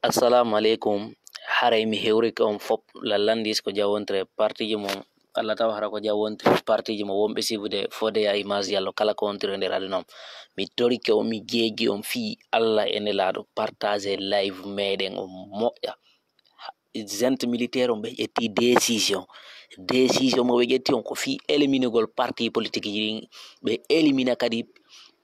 Assalamu alaikum. Haray mi hewri on fop lallandis ko jawontre partiji mo Allah taw hara ko jawontre partiji mo wonbe sibude fode ya image yallo kala ko ontire nder aduna mi torike o mi jeji on fi Allah ene laado partager live meden o moƴƴa gente militaire on be jetti décision mo be jetti on ko fi éliminegol parti politique yi be élimina kadi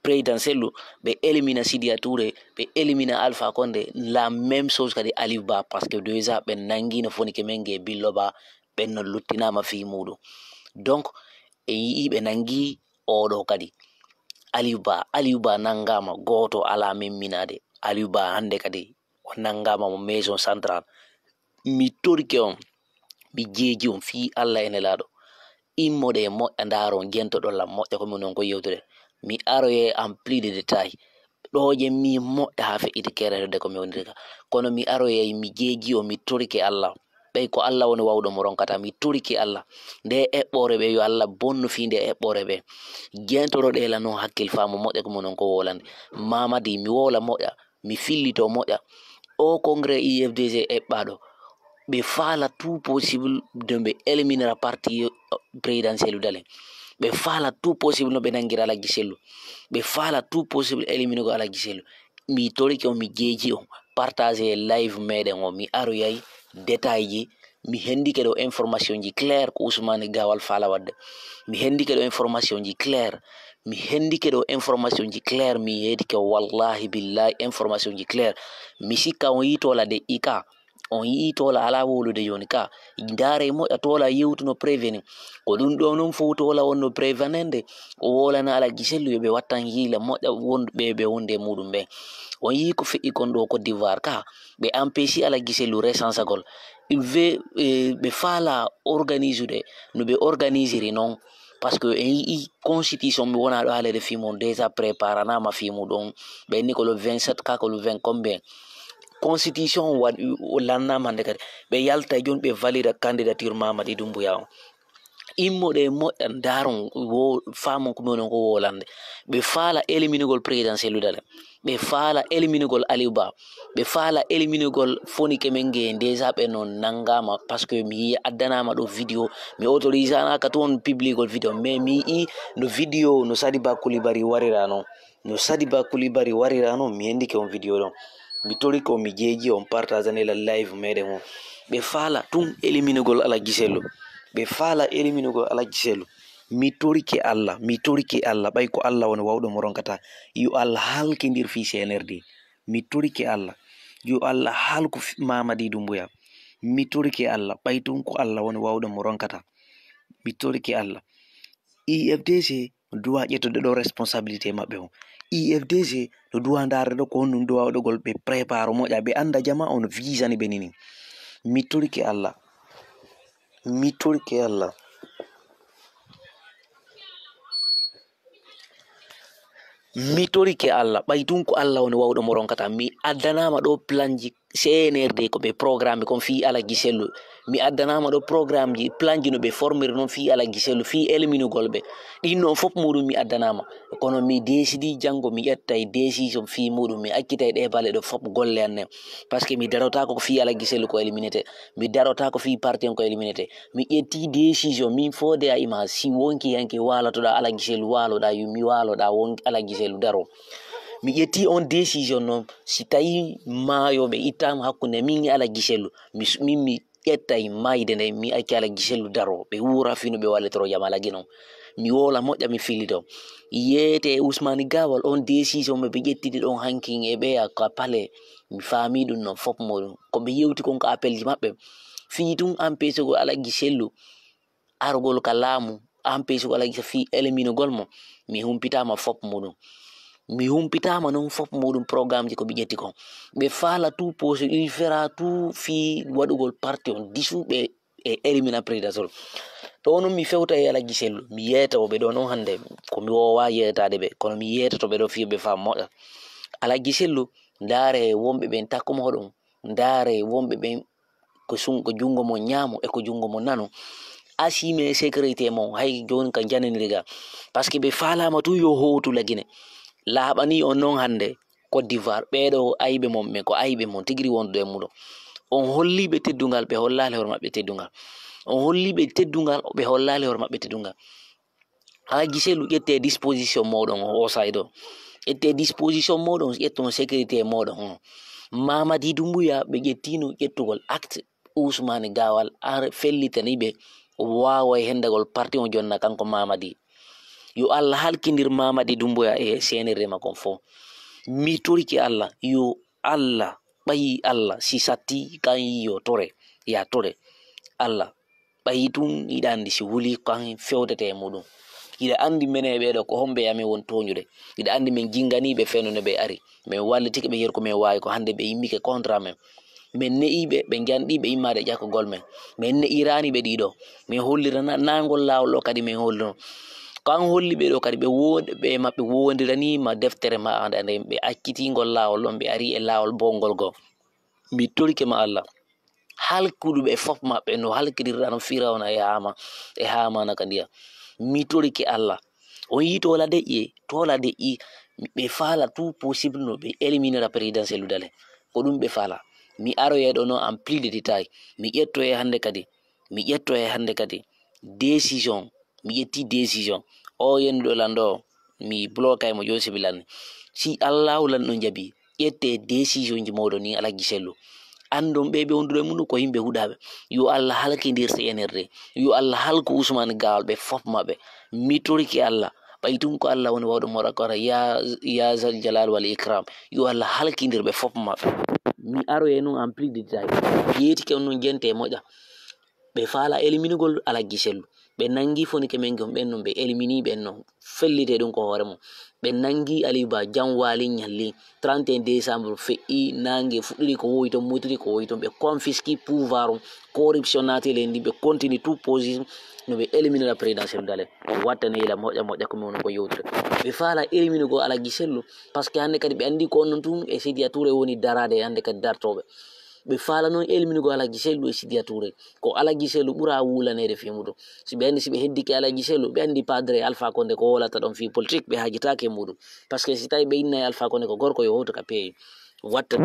présidentiel be élimina Sidia Touré be élimina Alpha Condé la même chose kadi Aliou Ba parce que déjà be nangino foni ke menge billo ba ben no luttinama fi muɗum donc e yi be nangi oɗo kadi Aliou Ba nangama goto ala memminade Aliou Ba hande kadi o nangama mo maison centrale mi torike on mi jeji on fi Allah ene laɗo immode e moƴƴa ndaron gentoɗo lam moƴƴa komi non ko yewtude mi aroye en plus de détail ɗo je mi moƴƴa ha feƴƴiti kerede ko mi wondirka kono mi aroye mi jeji o mi torike Allah ɓey ko Allah woni wawɗo mo ronkata mi torike Allah nde eɓɓore ɓe yo Allah bonno fi nde eɓɓore ɓe gentoroɗe la non hakkil famo moƴƴa komi non ko wolande mamadi mi wola moƴƴa mi fillito moƴƴa o congrès IFDG eɓɓaɗo ɓe faala tout possible de ɓe éliminera parti présidentiel dalen ɓe faala tout possible no ɓe nangira ala gisellu ɓe faala tout possible éliminego ala gisellu mi torike on mi jeji on partage live meɗen o mi aroyay détail ji mi hendike ɗo information ji claire ko Ousmane Gawal faala wadde mi hendike ɗo information ji claire mi hendike ɗo information ji claire mi hedike wallahi billahi information ji claire mi sikka on yitola de ika on yi tola ala wolude joni ka ndare moƴƴa tola yewtuno prévenu ko ɗum ɗo non fo tola wonno prévenende o wolana ala gisellu yoɓe wattan hiila moƴƴa wonɓe ɓe wonde muɗum ɓe on yi ko feƴƴi kon ɗo Côte d'Ivoire ka ɓe empêchi ala gisellu recensagol ɓe faala organise ude no ɓe organisiri noon par ce que en yii constitution mi wona ɗo haalede fimon déjà préparanama fimuɗon ɓenni ko le 27 ka ko le 20 combien constitution waɗi o lannama hande kadi ɓe yalta e joni ɓe valida candidature Mamadi Doumbouya on immoɗe e moƴƴa daron wo famon ko minen ko wolande ɓe faala éliminegol présidentiel dale ɓe faala éliminegol Aliou Ba ɓe faala éliminegol fonike men ge déjà ɓe non nangama par ce que mi yi addanama ɗo vidéo mi autorise anaka toon publigol vidéo mais mi yi no vidéo no Sadiba Coulibaly warira noon mi hendike on vidéo ɗon mi tori ko mi jeji on partage la live meɗen o ɓe faala tun éliminegol ala gisello ɓe faala éliminegol ala gisello mi torike Allah ɓay ko Allah woni wawɗo mo ronkata yo Allah halkidir fi CNRD mi torike Allah yo Allah halku Mamadi Doumbouya mi torike Allah ɓay tun ko Allah woni wawɗo mo ronkata mi torike Allah IFDC duwa ƴettude ɗo responsabilité maɓɓe o IFDC no duwa ndaare ɗo ko honɗum duwa waɗugol ɓe prépare moƴƴa ɓe anda jama on visani ɓe nini mi torike Allah ɓay tun ko Allah woni wawɗo mo ronkata mi addanama ɗo plan ji CNRD ko ɓe programme kon fi ala gisellu mi addanama ɗo programme ji plan ji no ɓe formire noon fi ala gisellu fi éliminugol ɓe ɗin noon fof muɗum mi addanama kono mi décidi janggo mi ƴettay décision fi muɗum mi accitay ɗe bale ɗo fof golle annen par ce que mi darotako ko fi ala gisellu ko éliminete mi darotako fi parti on ko éliminete mi ƴetti décision min fode a image si wonki yanke walotoɗa ala gisellu waloɗa yummi waloɗa won ala gisellu daro mi ƴetti on décision noon si tawi maayoɓe ittama hakkunde min e ala gisellu min mi ƴettay mayde nde mi acci ala gisellu daro ɓe wura fino ɓe wallitoro jamalagi noon mi wola moƴƴa mi fillito yeete Ousmane Gawal on décision ɓe ƴettidi ɗon hankin e ɓeya ka pale mi faami ɗum noon fof muɗum koɓe yewti kon ko appel ji maɓɓe fii tun empêchegol ala gisellu argol ka laamu empêchegol ala gisa fi éliminegol mo mi humpitama fof muɗum mi humpitama noon fof muɗum programme ji ko ɓe ƴetti kon ɓe faala tout possible il fera tout fi waɗugol parti on disuɓe e élimina présidentiel ɗo noon mi fewta e ala gisellu mi yeeta ɓe ɗo noon hande komi wowa yeetade ɓe kono mi yeetatoɓe ɗo fi ɓe fam moƴƴa ala gisellu ndaare wonɓe ɓen takkuma hoɗum ndaare wonɓe ɓen ko jungo mo ñaamo e ko jungo mo nano assume sécurité mon hay joni ka jananiriga par ce que ɓe falama tu yo howtu lagine laaɓani on noon hande Côte d'Ivoire ɓeɗo ayɓe mon men ko ayɓe mon tigiri wondude muɗum on holliɓe teddungal ɓe hollali hoore maɓɓe teddungal on holliɓe teddungal ɓe hollali hoore maɓɓe teddungal ha giselu ƴette disposition moɗon o sayɗo ƴette disposition moɗon ƴetton sécurité moɗon Mamadi Doumbouya ɓe ƴettino ƴettugol acte Ousmane Gawal ar fellitaniɓe wawa hendagol parti o jonna kanko Mamadi yo Allah halkidir Mamadi Doumbouya e senirde makon fo mi toriki Allah yo Allah ɓayi Allah si satti kan yo tore ya tore Allah ɓayi tun yiɗa andi si wuli kan fewdete e muɗum yiɗa andi mene ɓeɗo ko hombe yami won toñude yiɗa andi min jinganiɓe fenude ɓe ari min wallitike ɓe yer ko min wawi ko hande ɓe yimmike contrat men min ne'iɓe ɓe janɗiɓe immade ƴakkogol men min ne'irani ɓe ɗiɗo min hollira nagol lawol ɗo kadi min hollino kan holli ɓe ɗo kadi ɓe maɓɓe wondiranima deftere ma ande ɓe accitingol lawol ɗon ɓe ari e lawol bongol go mi torike ma Allah halkuɗuɓe fof maɓɓe no halkidirɗa no firawna e hamana ka ndiya mi torike Allah on yi tola deƴƴi ɓe fala tout possible no ɓe éliminera présidentiel dale ko ɗum ɓe fala mi aroyeɗo noon en plus de détail mi ƴetto e hande kadi décision mi ƴetti décision o yenduɗo lanɗo mi bloquay mo joni sibi lanni si allahu lanɗo jaabi ƴette décision ji moɗon ni alhaji sellu andon ɓe wondude mum ko yimɓe huɗaɓe yo Allah halkidir CNRD yo Allah halku Ousmane Gawal ɓe fof maɓɓe mi toriki Allah ɓay tun ko Allah woni wawɗo moɗa kora ya zal jalal wal ikram yo Allah halkidir ɓe fof maɓɓe mi aroye noon en plus de détail yeetike on noon jente moƴƴa ɓe faala éliminugol alhaji sellu ɓe nangi foni ke men gon ɓen noon ɓe élimini ɓen noon fellite ɗum ko hoore mum ɓe nangi Aliba Janwali ñalli 31 décembre feƴƴi nangue fuɗɗiri ko wowi toon mutiri ko wowi toon ɓe confisque pouvoir on corruption natele ndi ɓe continue tout position no ɓe éliminera présidentiel dale wattane yila moƴƴa komi woni ko yewtude ɓe faala éliminugo alhaji sellu par ce que hande kadi ɓe andi ko onnon tun e Sidia Touré woni darade hande kadi dartoɓe ɓe faala noon éliminugo alhaji sellu e Sidia Touré ko alhaji sellu ɓuura wulanede fi muɗum si ɓe andi si ɓe heddike alhaji sellu ɓe andi padre Alpha Condé ko wolata ɗon fi politique ɓe hajitake e muɗum par ce que si tawi ɓe innayi Alpha Condé ko gorko yo howtu ka peewi watta